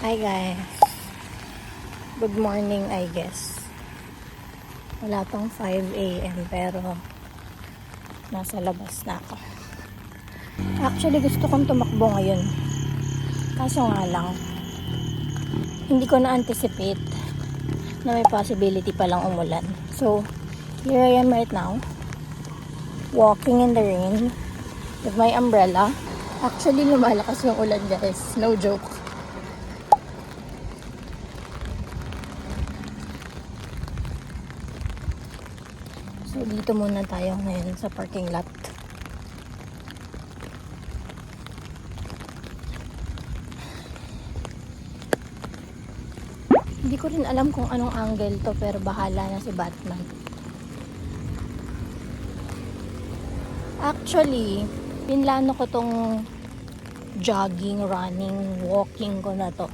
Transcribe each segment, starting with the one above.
Hi guys, good morning I guess. Wala pang 5 AM pero nasa labas na ako. Actually gusto kong tumakbo ngayon, kaso nga lang hindi ko na-anticipate na may possibility palang umulan. So here I am right now, walking in the rain with my umbrella. Actually lumalakas yung ulan guys, no joke. So, dito muna tayo ngayon sa parking lot. Hindi ko rin alam kung anong angle to, pero bahala na si Batman. Actually, pinlano ko tong jogging, running, walking ko na to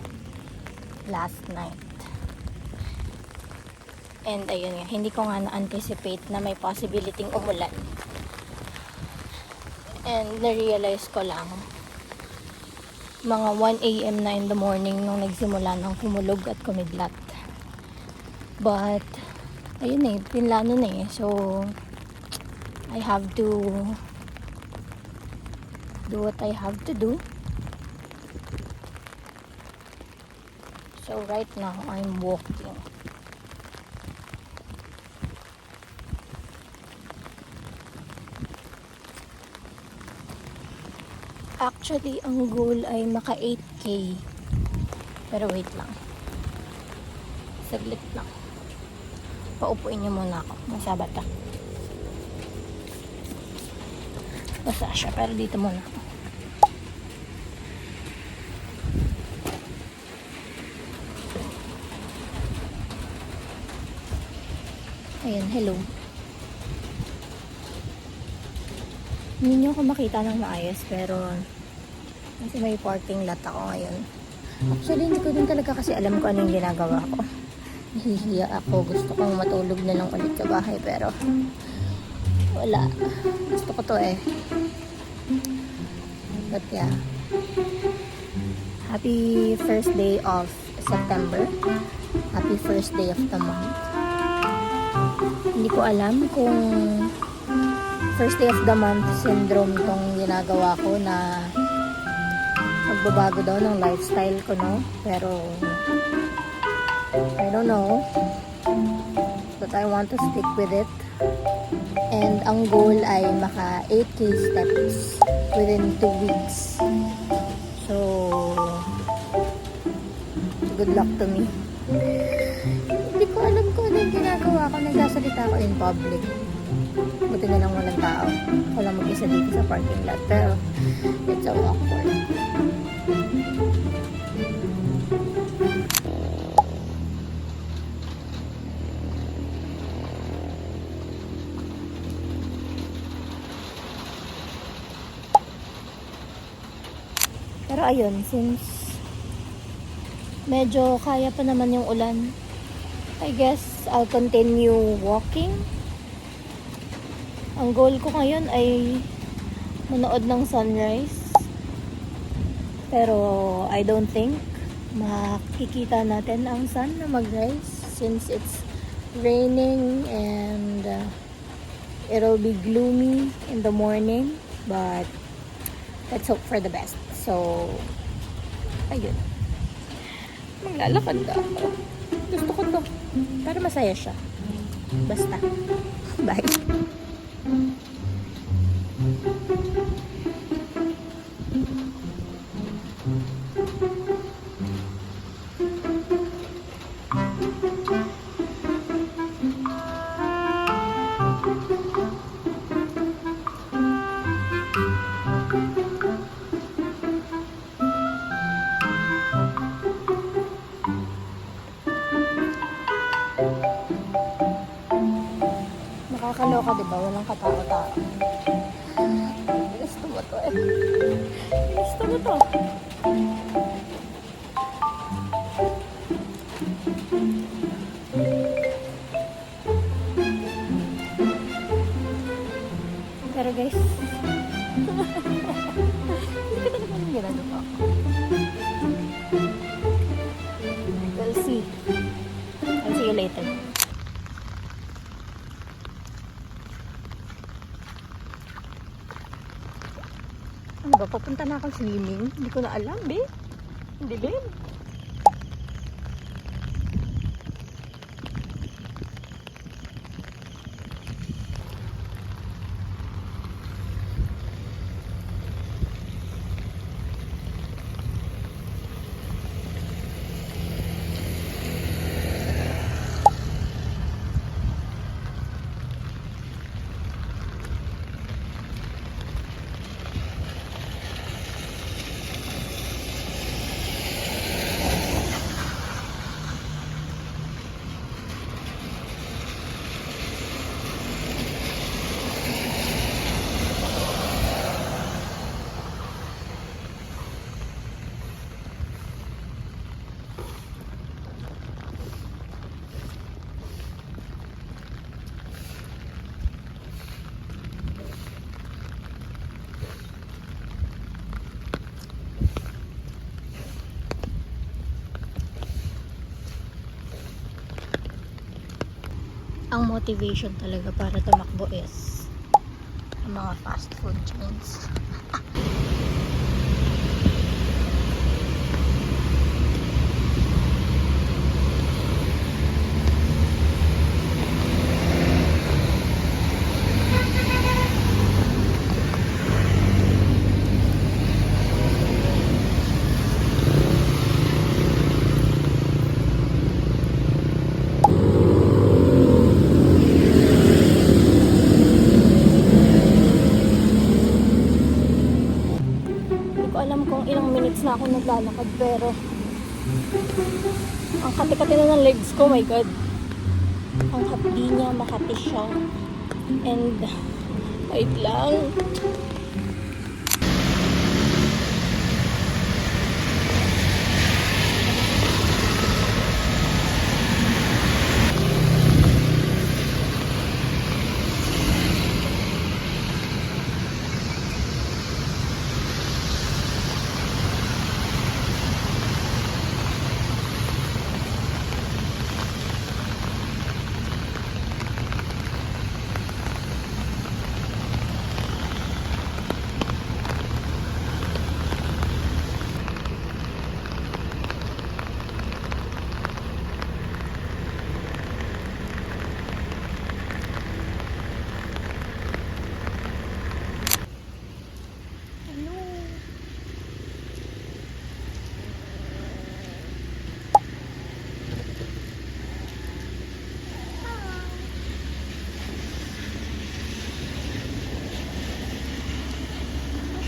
last night. And ayun nga, hindi ko nga na-anticipate na may possibility umulan. And na-realize ko lang mga 1 AM na in the morning nung nagsimula ng kumulog at kumidlat. But ayun eh, pinlano na eh. So I have to do what I have to do. So right now I'm walking. Actually, ang goal ay maka 8K. Pero wait lang. Saglit lang. Paupuin niyo muna ako. Masabat ka. Basta siya. Pero dito muna ako. Ayan, hello. Hindi nyo ako makita ng maayos, pero kasi may parking lot ako ngayon. Actually, hindi ko din talaga kasi alam ko ano yung ginagawa ko. Nahihiya ako. Gusto kong matulog na lang ulit sa bahay, pero wala. Gusto ko to eh. But yeah. Happy first day of September. Happy first day of the month. Hindi ko alam kung first day of the month syndrome tong ginagawa ko na magbabago daw ng lifestyle ko, no? Pero I don't know, but I want to stick with it. And ang goal ay maka 8K steps within 2 weeks. So good luck to me. Hindi ko alam kung ano yung ginagawa ko. Nagsasalita ko in public. Buti na lang walang tao. Walang mag-isa dito sa parking lot. Pero, it's so awkward. Pero ayun, since medyo kaya pa naman yung ulan, I guess I'll continue walking. Ang goal ko ngayon ay manood ng sunrise. Pero I don't think makikita natin ang sun na mag-rise. since it's raining and it'll be gloomy in the morning, but let's hope for the best. So ayun, maglalakad ako. Gusto ko to para masaya siya. Basta bye. Nakakaloka, diba? Walang katao-tao. Gusto mo to eh. Gusto mo to. Pero guys, hindi ko talaga nang ginagawa. We'll see. I'll see you later. Ano ba? Papunta na akong swimming? Hindi ko na alam, be. Hindi din. Ang motivation talaga para tumakbo is ang mga fast food chains. Alam kong ilang minutes na ako naglalakad, pero ang kati-kati na ng legs ko, my god. Ang hapdi niya, makati siya. And wait lang.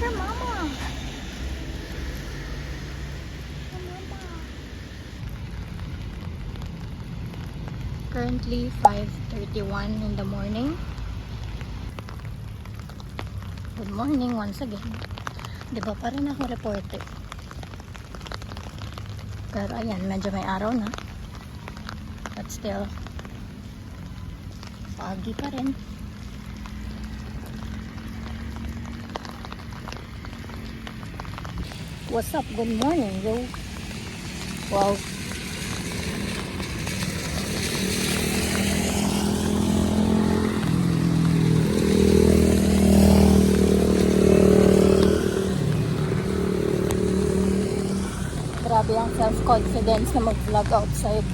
Your mama. Currently 5:31 in the morning. Good morning once again. Diba parang ako reporter. Pero ayan, medyo may araw na. But still foggy pa rin. What's up? Good morning, yo. Wow. confidence na mag-vlog outside.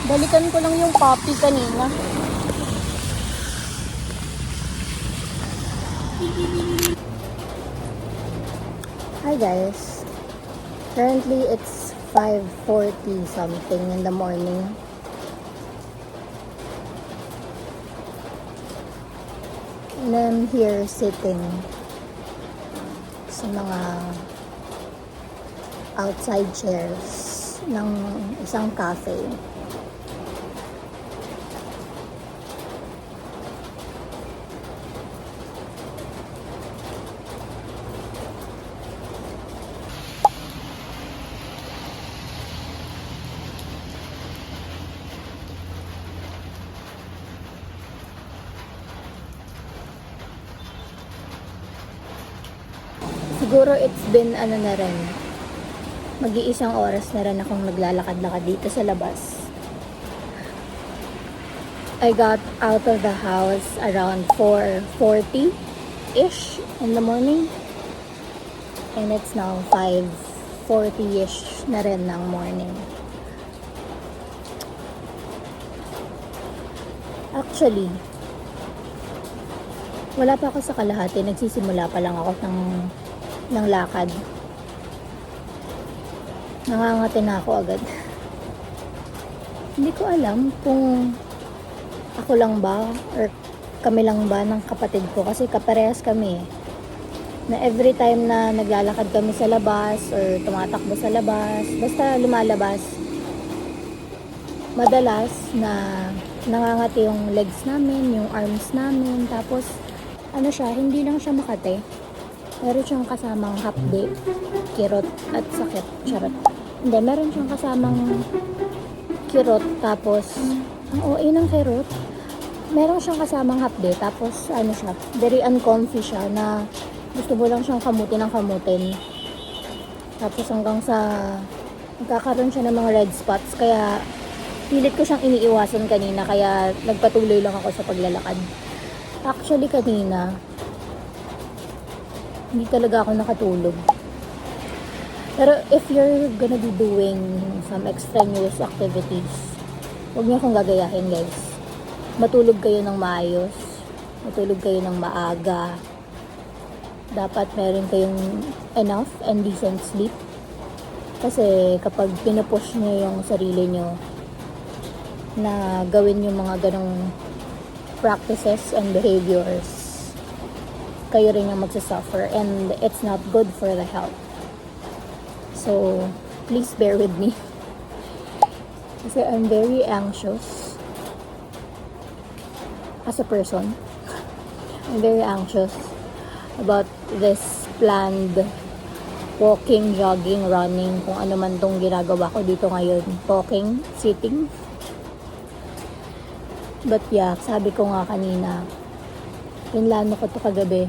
Balikan ko lang yung puppy kanina. Hi guys. Currently it's 5:40 something in the morning. And I'm here sitting sa mga outside chairs ng isang cafe. Siguro it's been na rin, mag-iisang oras na rin akong naglalakad-lakad dito sa labas. I got out of the house around 4:40-ish in the morning. And it's now 5:40-ish na rin ng morning. Actually, wala pa ako sa kalahati. Nagsisimula pa lang ako ng lakad. Nangangati na ako agad. Hindi ko alam kung ako lang ba or kami lang ba ng kapatid ko, kasi kaparehas kami na every time na naglalakad kami sa labas or tumatakbo sa labas, basta lumalabas, madalas na nangangati yung legs namin, yung arms namin, tapos hindi lang siya makate. Meron siyang kasamang hapde, kirot at sakit. Charot. Hindi, meron siyang kasamang kirot, tapos ang OA ng kirot. Meron siyang kasamang hapde, tapos siya, very uncomfy siya na gusto mo lang siyang kamutin ng kamutin. Tapos hanggang sa nagkakaroon siya ng mga red spots, kaya pilit ko siyang iniiwasan kanina, kaya nagpatuloy lang ako sa paglalakad. Actually kanina, hindi talaga ako nakatulog. Pero if you're gonna be doing some extraneous activities, huwag niyo akong gagayahin guys. Matulog kayo ng maayos, matulog kayo ng maaga. Dapat meron kayong enough and decent sleep. Kasi kapag pinupush niyo yung sarili niyo na gawin yung mga ganong practices and behaviors, kayo rin yung magsasuffer, and it's not good for the health. So, please bear with me. Kasi I'm very anxious as a person. I'm very anxious about this planned walking, jogging, running, kung ano man tong ginagawa ko dito ngayon. Talking, sitting. But yeah, sabi ko nga kanina, pinlano ko to kagabi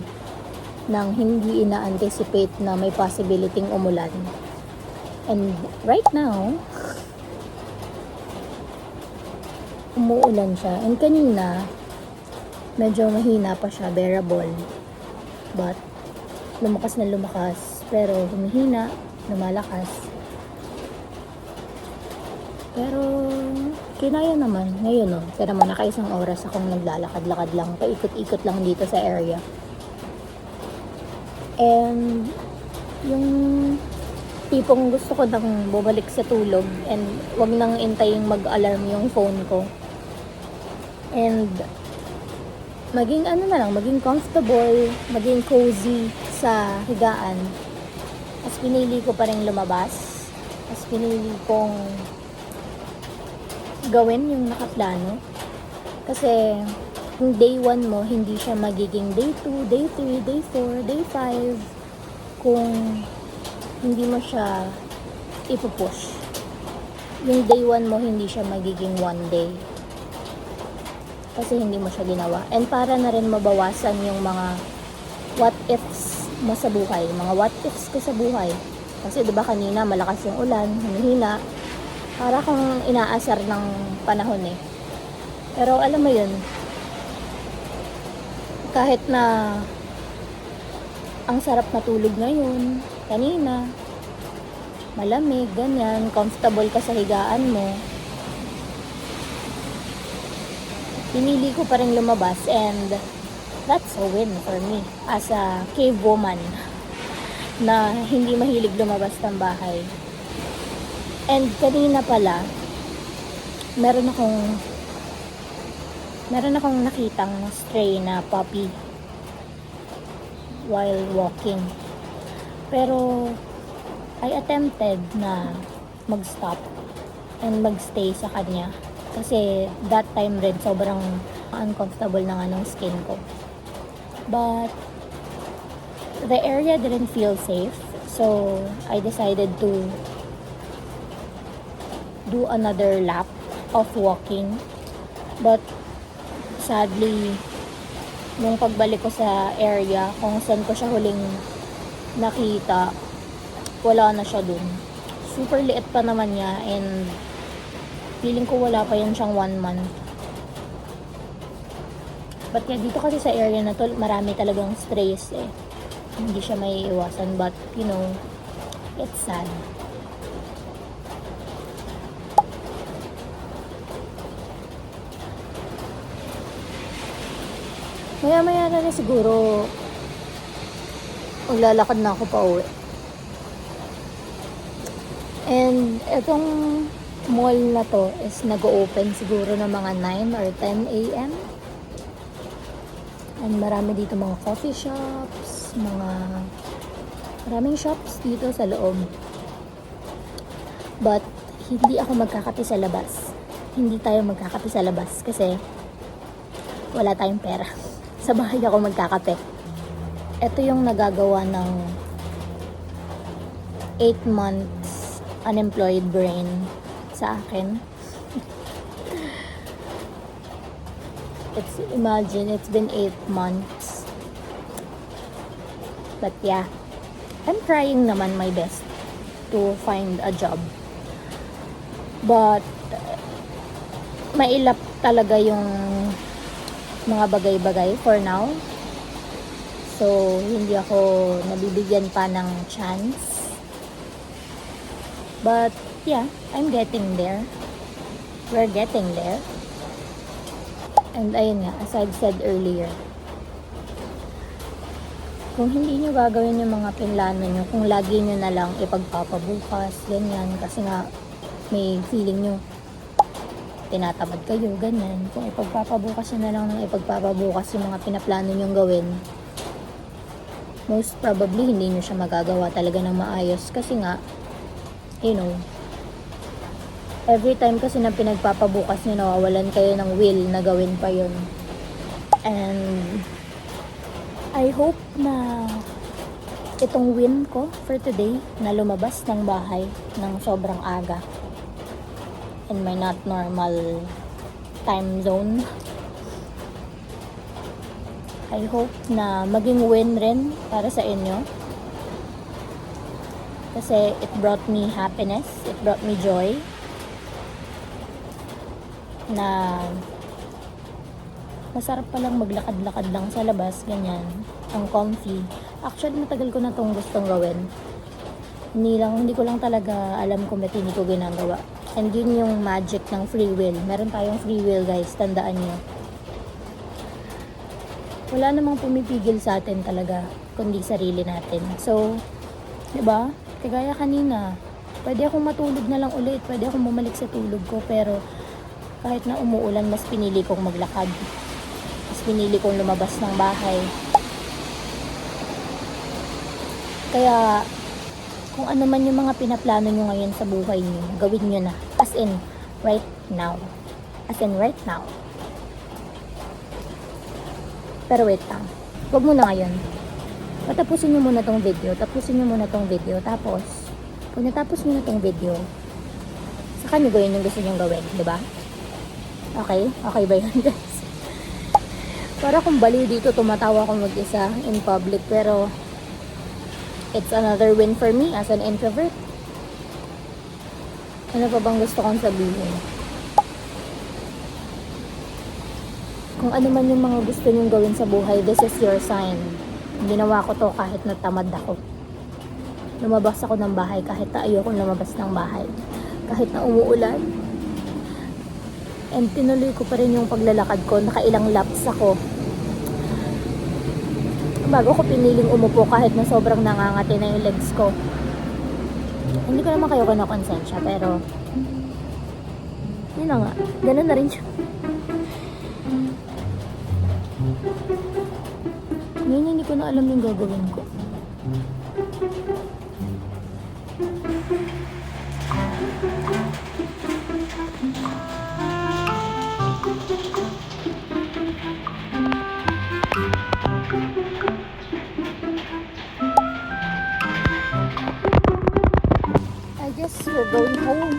nang hindi ina-anticipate na may possibility umulan. And right now, umuulan siya. And kanina, medyo mahina pa siya, bearable. But, lumakas na lumakas. Pero humihina, lumalakas. Pero, kinaya naman. Ngayon pero naman nakaisang oras akong naglalakad-lakad lang, paikot-ikot lang dito sa area. And yung tipong gusto ko nang bumalik sa tulog and wag nang intaying mag-alarm yung phone ko. And maging maging comfortable, maging cozy sa higaan. As pinili ko pa rin lumabas. As pinili kong gawin yung nakaplano. Kasi yung day 1 mo, hindi siya magiging day 2, day 3, day 4, day 5 kung hindi mo siya ipupush. Yung day 1 mo, hindi siya magiging 1 day. Kasi hindi mo siya ginawa. And para na rin mabawasan yung mga what ifs mo sa buhay. Mga what ifs ko sa buhay. Kasi diba kanina malakas yung ulan, humihina. Para kung inaasar ng panahon eh. Pero alam mo yun, kahit na ang sarap matulog ngayon, kanina, malamig, ganyan, comfortable ka sa higaan mo. Pinili ko pa rin lumabas and that's a win for me as a cave woman na hindi mahilig lumabas ng bahay. And kanina pala, meron akong nakitang stray na puppy while walking. Pero I attempted na mag-stop and magstay sa kanya kasi that time rin sobrang uncomfortable na nga ng skin ko. But the area didn't feel safe, so I decided to do another lap of walking. But sadly, nung pagbalik ko sa area kung saan ko siya huling nakita, wala na siya dun. Super liit pa naman niya and feeling ko wala pa yan siyang 1 month. But yeah, dito kasi sa area na to, marami talagang strays eh. Hindi siya may iwasan, but you know, it's sad. Maya-maya na rin siguro maglalakad na ako pa uwi. And itong mall na to is nag-open siguro ng mga 9 or 10 a.m. And marami dito mga coffee shops, maraming shops dito sa loob. But hindi ako magkakape sa labas. Hindi tayo magkakape sa labas kasi wala tayong pera. Sa bahay ako magkakape. Ito yung nagagawa ng 8 months unemployed brain sa akin. Imagine, it's been 8 months. But yeah, I'm trying naman my best to find a job. But mailap talaga yung mga bagay-bagay for now. So, hindi ako nabibigyan pa ng chance. But yeah, I'm getting there. We're getting there. And ayun nga, as I've said earlier, kung hindi nyo gagawin yung mga pinlano nyo, kung lagi nyo na lang ipagpapabukas, ganyan, kasi nga may feeling nyo tinatamad kayo, ganyan. Kung ipagpapabukas nyo na lang ng ipagpapabukas yung mga pinaplano nyong gawin, most probably hindi nyo siya magagawa talaga ng maayos kasi nga, you know, every time kasi na pinagpapabukas nyo, nawawalan kayo ng will na gawin pa yun. And I hope na itong win ko for today na lumabas ng bahay ng sobrang aga in my not normal time zone, I hope na maging win rin para sa inyo kasi it brought me happiness, it brought me joy na masarap palang maglakad-lakad lang sa labas, ganyan, ang comfy. Actually, matagal ko na itong gustong gawin. Hindi ko lang talaga alam kung ba't hindi ko ginagawa. And yun yung magic ng free will. Meron tayong free will, guys, tandaan nyo. Wala namang pumipigil sa atin talaga, kundi sarili natin. So, diba? Kagaya kanina, pwede akong matulog na lang ulit, pwede akong bumalik sa tulog ko, pero kahit na umuulan, mas pinili kong maglakad. Mas pinili kong lumabas ng bahay. Kaya, kung ano man yung mga pinaplano nyo ngayon sa buhay nyo, gawin nyo na. As in, right now. As in, right now. Pero wait lang. Huwag muna ngayon. Patapusin nyo muna tong video. Tapos, pag natapos nyo na tong video, saka nyo gawin yung gusto nyo gawin. Diba? Okay? Okay ba yun, guys? Para kung baliw dito, tumatawa akong mag-isa in public. Pero, it's another win for me as an introvert. Ano pa bang gusto kong sabihin? Kung ano man yung mga gusto nyong gawin sa buhay, this is your sign Ginawa ko to kahit natamad ako. Lumabas ako ng bahay kahit na ayokong lumabas ng bahay. Kahit na umuulan. And tinuloy ko pa rin yung paglalakad ko. Nakailang laps ako. Bago ko piniling umupo kahit na sobrang nangangati na yung legs ko. Hindi ko naman kayo kinakonsensya, pero yun na nga. Ganun na rin siya. Ngayon hindi ko na alam yung gagawin ko. I guess we're going home.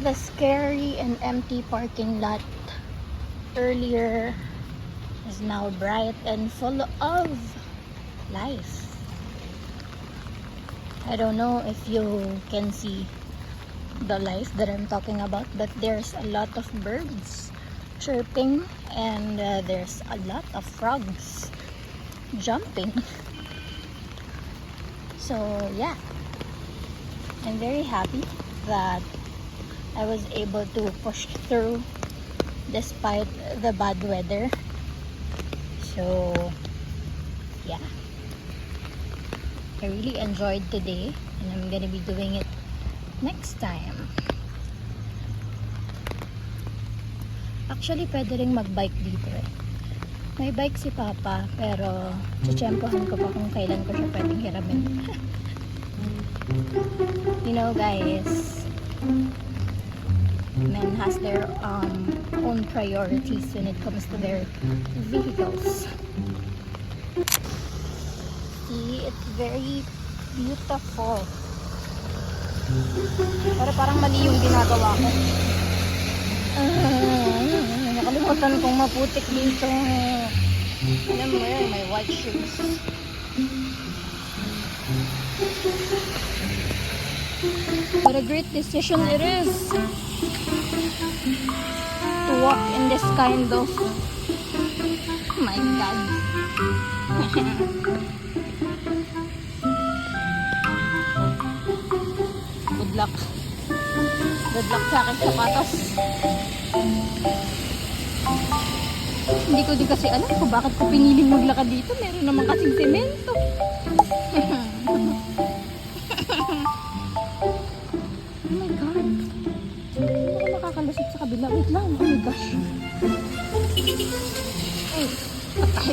The scary and empty parking lot earlier is now bright and full of life. I don't know if you can see the life that I'm talking about, but there's a lot of birds chirping and there's a lot of frogs jumping. So yeah, I'm very happy that I was able to push through despite the bad weather. So yeah, I really enjoyed today and I'm gonna be doing it next time. Actually, pwede ring mag-bike dito eh. May bike si Papa, pero tsitsempohan ko pa kung kailan ko siya pwedeng hiramin. You know guys, men has their own priorities when it comes to their vehicles. See, it's very beautiful. Pero parang mali yung ginagawa ko. Nakalimutan kong maputik dito. I'm wearing my white shoes. What a great decision it is to walk in this kind of, oh my god. Good luck. Good luck sa aking sapatos. Hindi ko din kasi alam kung bakit ko piniling maglakad dito. Meron naman kasing semento. Oh my god. Hindi ako makakalusot sa kabila. Wait lang. Oh my gosh. Ay, patay.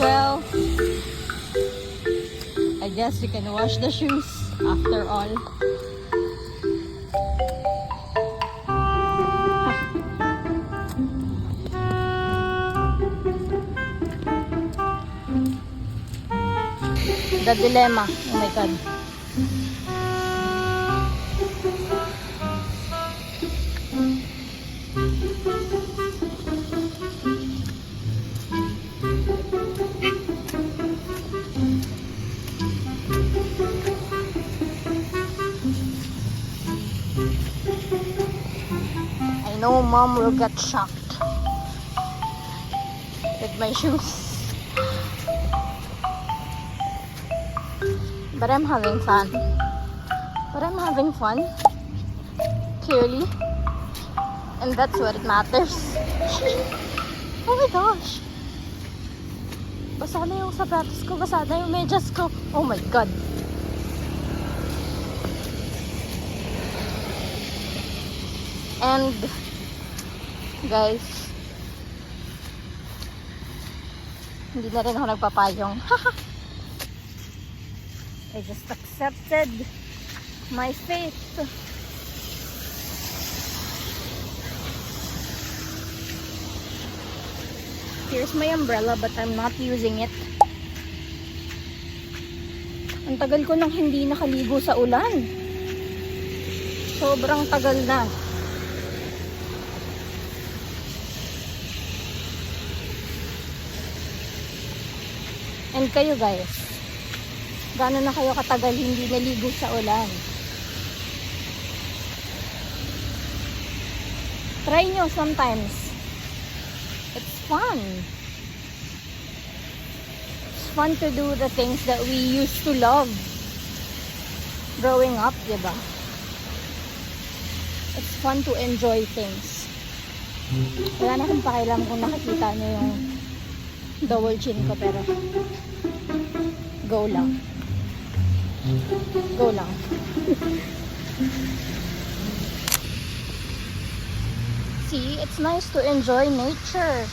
Well, I guess you can wash the shoes after all. The dilemma. Oh my god. I know Mom will get shocked with my shoes. But I'm having fun. Clearly. And that's what it matters. Oh my gosh. Basa na yung sapatos ko. Basa na yung medyas ko. Oh my god. And guys, hindi na rin ako nagpapayong. I just accepted my fate. Here's my umbrella but I'm not using it. Ang tagal ko nang hindi nakaligo sa ulan. Sobrang tagal na. And kayo guys, gaano na kayo katagal hindi naligo sa ulan? Try nyo sometimes. It's fun. It's fun to do the things that we used to love growing up, diba? It's fun to enjoy things. Wala na akong pakialam kung nakikita nyo yung double chin ko, pero go lang. Go lang. See, it's nice to enjoy nature.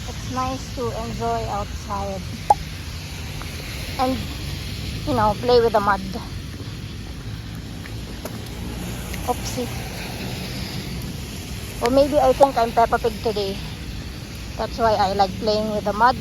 It's nice to enjoy outside. And, you know, play with the mud. Oopsie. Or maybe I think I'm Peppa Pig today. That's why I like playing with the mud.